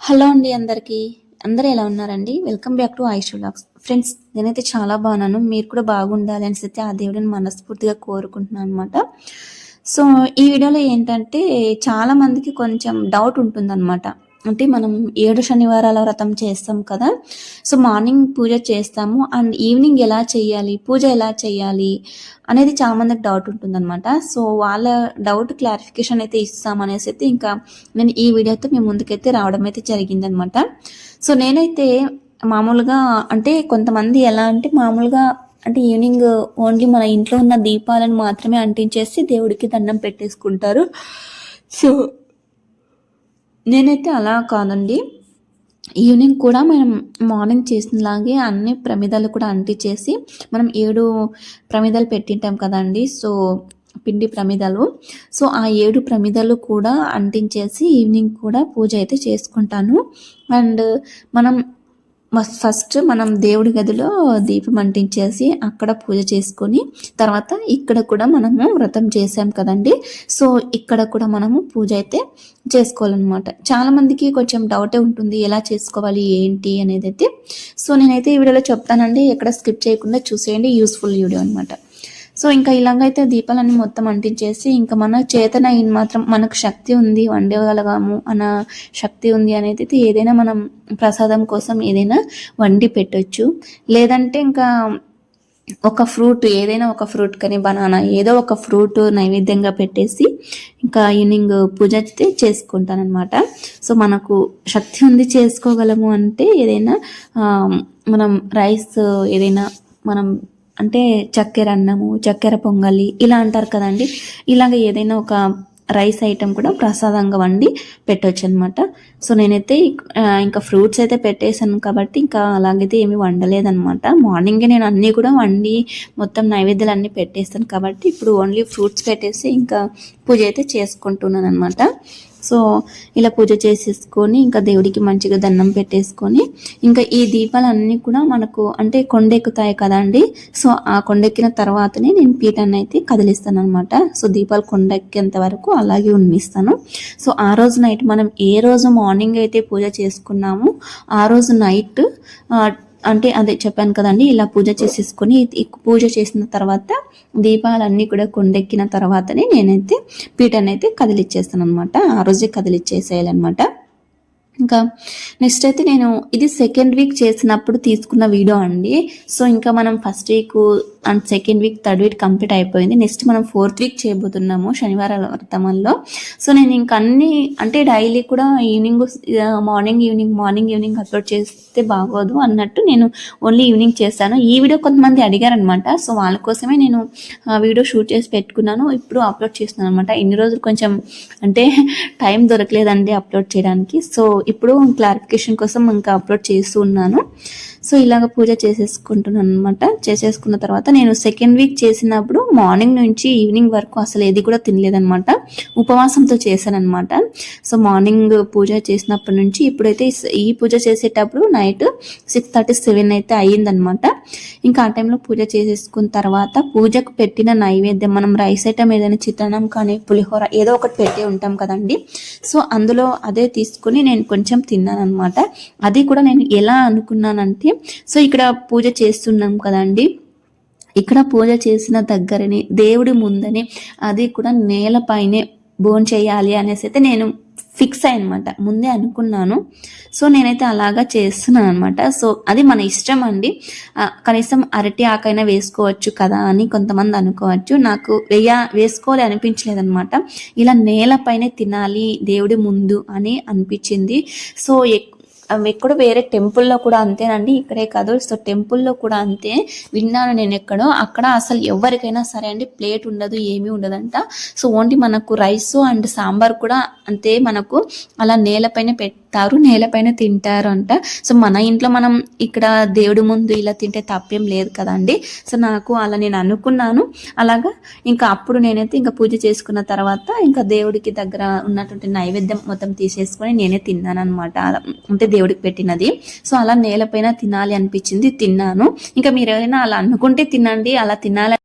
Hello అండి అందరికీ. అందరూ ఎలా ఉన్నారండి? Welcome back to Aishu vlogs. Friends, నేనైతే చాలా బాగున్నాను. మీరు కూడా బాగుండాలి అనేసి ఆ దేవుడిని మనస్ఫూర్తిగా కోరుకుంటున్నాను అనమాట. సో ఈ వీడియోలో ఏంటంటే చాలా మందికి కొంచెం డౌట్ ఉంటుందన్నమాట. అంటే మనం 7 శనివారాల వ్రతం చేస్తాం కదా. సో మార్నింగ్ పూజ చేస్తాము అండ్ ఈవినింగ్ ఎలా చేయాలి, పూజ ఎలా చేయాలి అనేది చాలా మందికి డౌట్ ఉంటుందన్నమాట. సో వాళ్ళ డౌట్ క్లారిఫికేషన్ అయితే ఇస్తామనేసి అయితే ఇంకా నేను ఈ వీడియోతో మీ ముందుకైతే రావడం అయితే జరిగిందనమాట. సో నేనైతే మామూలుగా అంటే కొంతమంది ఎలా అంటే మామూలుగా అంటే ఈవినింగ్ ఓన్లీ మన ఇంట్లో ఉన్న దీపాలను మాత్రమే అంటించేసి దేవుడికి దండం పెట్టేసుకుంటారు. సో నేనైతే అలా కాదండి. ఈవినింగ్ కూడా మనం మార్నింగ్ చేసినలాగే అన్ని ప్రమిదలు కూడా అంటించేసి మనం 7 ప్రమిదలు పెట్టింటాం కదండి. సో పిండి ప్రమిదలు. సో ఆ 7 ప్రమిదలు కూడా అంటించేసి ఈవినింగ్ కూడా పూజ అయితే చేసుకుంటాను. అండ్ మనం ఫస్ట్ మనం దేవుడి గదిలో దీపం అంటించేసి అక్కడ పూజ చేసుకొని తర్వాత ఇక్కడ కూడా మనము వ్రతం చేసాం కదండి. సో ఇక్కడ కూడా మనము పూజ అయితే చేసుకోవాలన్నమాట. చాలా మందికి కొంచెం డౌటే ఉంటుంది ఎలా చేసుకోవాలి ఏంటి అనేది అయితే. సో నేనైతే ఈ వీడియోలో చెప్తానండి, ఎక్కడ స్కిప్ చేయకుండా చూసేయండి, యూస్ఫుల్ వీడియో అనమాట. సో ఇంకా ఇలాగైతే దీపాలన్నీ మొత్తం అంటించేసి ఇంకా మన చేతన మాత్రం మనకు శక్తి ఉంది, వండగలగాము అన్న శక్తి ఉంది అనేది అయితే ఏదైనా మనం ప్రసాదం కోసం ఏదైనా వండి పెట్టొచ్చు. లేదంటే ఇంకా ఒక ఫ్రూట్ ఏదైనా ఒక ఫ్రూట్ కానీ బనానా ఏదో ఒక ఫ్రూట్ నైవేద్యంగా పెట్టేసి ఇంకా ఈవినింగ్ పూజ అయితే చేసుకుంటానమాట. సో మనకు శక్తి ఉంది చేసుకోగలము అంటే ఏదైనా మనం రైస్ ఏదైనా మనం అంటే చక్కెర అన్నము, చక్కెర పొంగలి ఇలా అంటారు కదండి. ఇలాగ ఏదైనా ఒక రైస్ ఐటెం కూడా ప్రసాదంగా వండి పెట్టవచ్చు అనమాట. సో నేనైతే ఇంకా ఫ్రూట్స్ అయితే పెట్టేశాను కాబట్టి ఇంకా అలాగైతే ఏమి వండలేదనమాట. మార్నింగే నేను అన్నీ కూడా వండి మొత్తం నైవేద్యాలు అన్నీ పెట్టేస్తాను కాబట్టి ఇప్పుడు ఓన్లీ ఫ్రూట్స్ పెట్టేసి ఇంకా పూజ అయితే చేసుకుంటున్నాను అనమాట. సో ఇలా పూజ చేసేసుకొని ఇంకా దేవుడికి మంచిగా దండం పెట్టేసుకొని ఇంకా ఈ దీపాలన్నీ కూడా మనకు అంటే కొండెక్కుతాయి కదండి. సో ఆ కొండెక్కిన తర్వాతనే నేను పీఠాన్ని అయితే కదిలిస్తాను అనమాట. సో దీపాలు కొండెక్కేంత వరకు అలాగే ఉండిస్తాను. సో ఆ రోజు నైట్ మనం ఏ రోజు మార్నింగ్ అయితే పూజ చేసుకున్నామో ఆ రోజు నైట్ అంటే అదే చెప్పాను కదండి, ఇలా పూజ చేసేసుకొని పూజ చేసిన తర్వాత దీపాలన్నీ కూడా కొండెక్కిన తర్వాతనే నేనైతే పీఠాన్ని అయితే కదిలిచ్చేస్తాను అనమాట. ఆ రోజే కదిలిచ్చేసేయాలన్నమాట. ఇంకా నెక్స్ట్ అయితే నేను ఇది సెకండ్ వీక్ చేసినప్పుడు తీసుకున్న వీడియో అండి. సో ఇంకా మనం first week and second week third week complete అయిపోయింది. నెక్స్ట్ మనం 4th వీక్ చేయబోతున్నాము శనివారాల వ్రతంలో. సో నేను ఇంకా అన్ని అంటే డైలీ కూడా మార్నింగ్ ఈవినింగ్ అప్లోడ్ చేస్తే బాగోదు అన్నట్టు నేను ఓన్లీ ఈవినింగ్ చేస్తాను. ఈ వీడియో కొంతమంది అడిగారనమాట. సో వాళ్ళ కోసమే నేను వీడియో షూట్ చేసి పెట్టుకున్నాను, ఇప్పుడు అప్లోడ్ చేస్తున్నాను అనమాట. ఇన్ని రోజులు కొంచెం అంటే టైం దొరకలేదండి అప్లోడ్ చేయడానికి. సో ఇప్పుడు క్లారిఫికేషన్ కోసం ఇంకా అప్లోడ్ చేస్తూ ఉన్నాను. సో ఇలాగ పూజ చేసేసుకుంటున్నాను అనమాట. చేసేసుకున్న తర్వాత నేను సెకండ్ వీక్ చేసినప్పుడు మార్నింగ్ నుంచి ఈవినింగ్ వరకు అసలు ఏది కూడా తినలేదనమాట. ఉపవాసంతో చేశానమాట. సో మార్నింగ్ పూజ చేసినప్పటి నుంచి ఇప్పుడైతే ఈ పూజ చేసేటప్పుడు నైట్ 6:37 అయితే అయ్యిందనమాట. ఇంకా ఆ టైంలో పూజ చేసేసుకున్న తర్వాత పూజకు పెట్టిన నైవేద్యం మనం రైస్ ఐటమ్ ఏదైనా చిత్రాన్నం కానీ పులిహోర ఏదో ఒకటి పెట్టే ఉంటాం కదండి. సో అందులో అదే తీసుకుని నేను కొంచెం తిన్నాను అనమాట. అది కూడా నేను ఎలా అనుకున్నానంటే సో ఇక్కడ పూజ చేస్తున్నాం కదండి, ఇక్కడ పూజ చేసిన దగ్గరనే దేవుడి ముందనే అది కూడా నేలపైనే భోంచేయాలి అనేసి అయితే నేను ఫిక్స్ అయ్యనమాట. ముందే అనుకున్నాను. సో నేనైతే అలాగా చేస్తున్నాను అనమాట. సో అది మన ఇష్టం అండి. కనీసం అరటి ఆకైనా వేసుకోవచ్చు కదా అని కొంతమంది అనుకోవచ్చు. నాకు వేసుకోవాలి అనిపించలేదనమాట. ఇలా నేలపైనే తినాలి దేవుడి ముందు అని అనిపించింది. సో ఎక్కడో వేరే టెంపుల్లో కూడా అంతేనండి, ఇక్కడే కాదు. సో టెంపుల్లో కూడా అంతే విన్నాను నేను ఎక్కడో. అక్కడ అసలు ఎవరికైనా సరే అండి ప్లేట్ ఉండదు, ఏమీ ఉండదంట. సో ఓన్లీ మనకు రైస్ అండ్ సాంబార్ కూడా అంతే మనకు అలా నేలపైన పెడతారు, నేలపైన తింటారు అంట. సో మన ఇంట్లో మనం ఇక్కడ దేవుడి ముందు ఇలా తింటే తప్పేం లేదు కదండి. సో నాకు అలా నేను అనుకున్నాను. అలాగా ఇంకా అప్పుడు నేనైతే ఇంకా పూజ చేసుకున్న తర్వాత ఇంకా దేవుడికి దగ్గర ఉన్నటువంటి నైవేద్యం మొత్తం తీసేసుకొని నేనే తిన్నాను అనమాట. అంటే దేవుడికి పెట్టినది. సో అలా నేలపైన తినాలి అనిపించింది, తిన్నాను. ఇంకా మీరు ఎవరైనా అలా అనుకుంటే తినండి, అలా తినాలి